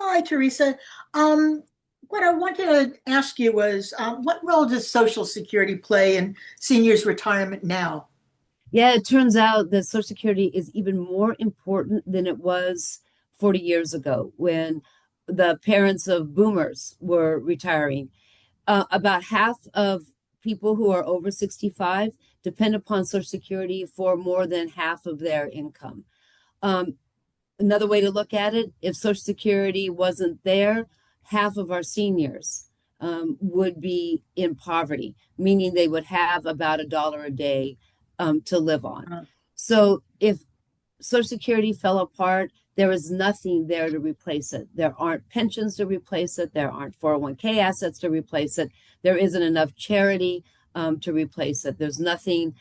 Hi, Teresa. Um, what I wanted to ask you was, what role does Social Security play in seniors' retirement now? Yeah, it turns out that Social Security is even more important than it was 40 years ago when the parents of boomers were retiring. About half of people who are over 65 depend upon Social Security for more than half of their income. Um, Another way to look at it, if Social Security wasn't there, half of our seniors would be in poverty, meaning they would have about $1 a day to live on. Uh, So if Social Security fell apart, there is nothing there to replace it. There aren't pensions to replace it. There aren't 401k assets to replace it. There isn't enough charity to replace it. There's nothing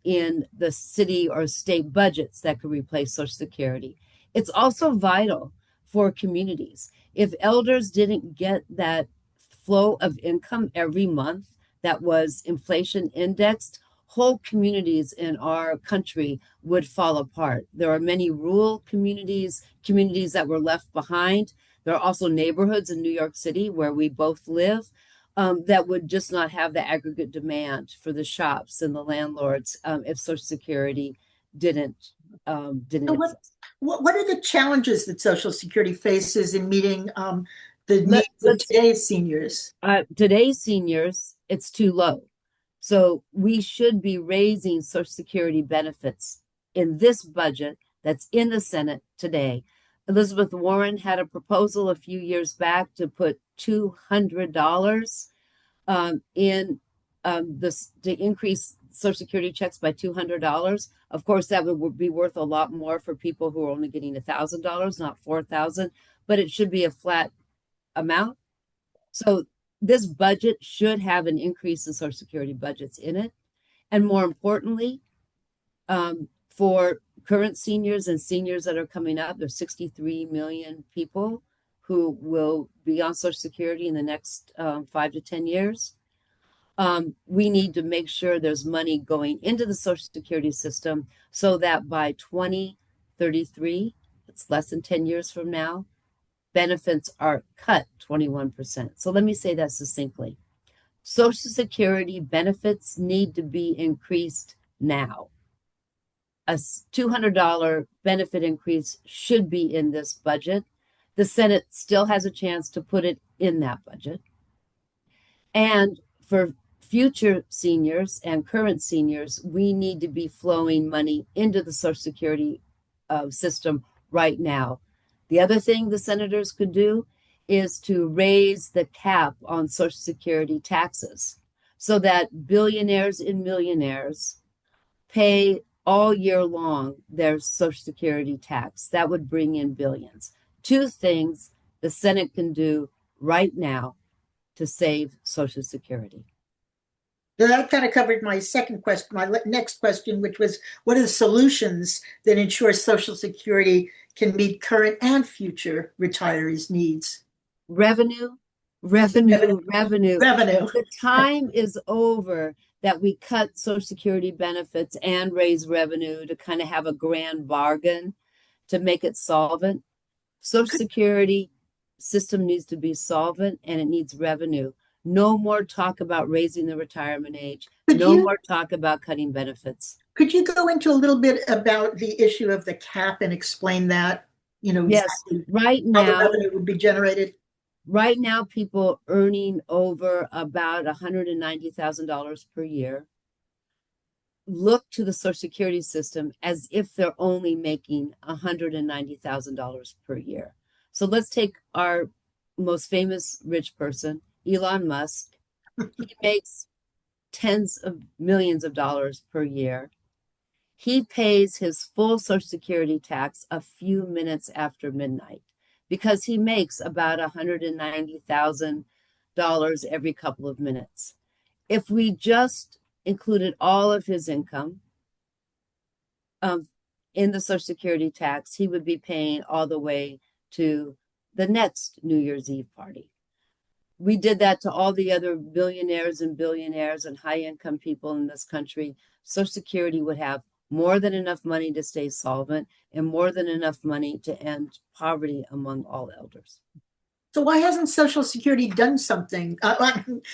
in the city or state budgets that could replace Social Security. It's also vital for communities. If elders didn't get that flow of income every month that was inflation indexed, whole communities in our country would fall apart. There are many rural communities, communities that were left behind. There are also neighborhoods in New York City where we both live that would just not have the aggregate demand for the shops and the landlords if Social Security didn't didn't so what, exist. what are the challenges that Social Security faces in meeting the Let, needs of let's today's seniors? Today's seniors, it's too low. So we should be raising Social Security benefits in this budget that's in the Senate today. Elizabeth Warren had a proposal a few years back to put $200 in this to increase Social Security checks by $200. Of course, that would be worth a lot more for people who are only getting $1,000, not 4,000. But it should be a flat amount. So this budget should have an increase in Social Security budgets in it. And more importantly, for current seniors and seniors that are coming up, there's 63 million people who will be on Social Security in the next 5 to 10 years. We need to make sure there's money going into the Social Security system so that by 2033, it's less than 10 years from now, benefits are cut 21%. So let me say that succinctly. Social Security benefits need to be increased now. A $200 benefit increase should be in this budget. The Senate still has a chance to put it in that budget. And for future seniors and current seniors, we need to be flowing money into the Social Security system right now. The other thing the senators could do is to raise the cap on Social Security taxes so that billionaires and millionaires pay all year long their Social Security tax. That would bring in billions. Two things the Senate can do right now to save Social Security. So that kind of covered my second question, next question, which was, what are the solutions that ensure Social Security can meet current and future retirees' needs? Revenue, Revenue. revenue, revenue. Revenue. The time is over that we cut Social Security benefits and raise revenue to kind of have a grand bargain to make it solvent. Social Security system needs to be solvent and it needs revenue. No more talk about raising the retirement age. Could No you more talk about cutting benefits. could you go into a little bit about the issue of the cap and explain that, Yes, exactly how the revenue would be generated? right now, people earning over about $190,000 per year look to the Social Security system as if they're only making $190,000 per year. So let's take our most famous rich person, Elon Musk. He makes tens of millions of dollars per year. He pays his full Social Security tax a few minutes after midnight because he makes about $190,000 every couple of minutes. If we just included all of his income um, in the Social Security tax, he would be paying all the way to the next New Year's Eve party. We did that to all the other billionaires and billionaires and high income people in this country. Social Security would have more than enough money to stay solvent, and more than enough money to end poverty among all elders. So why hasn't Social Security done something?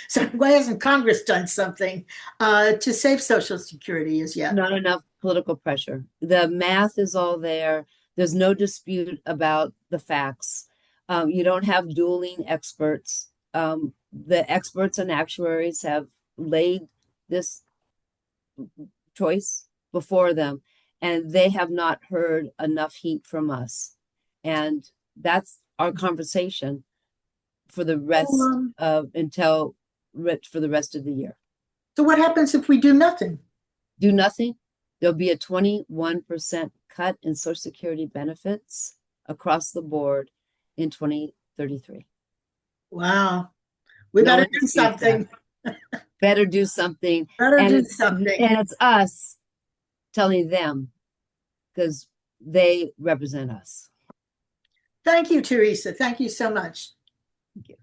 So why hasn't Congress done something to save Social Security as yet? Not enough political pressure. The math is all there. There's no dispute about the facts. You don't have dueling experts. The experts and actuaries have laid this choice before them, and they have not heard enough heat from us. And that's our conversation for the rest of for the rest of the year. So what happens if we do nothing? Do nothing. There'll be a 21% cut in Social Security benefits across the board in 2033. Wow. We No better one do disputes that. something. Better do something. Better And do it's something. and it's us telling them because they represent us. Thank you, Teresa. Thank you so much. Thank you.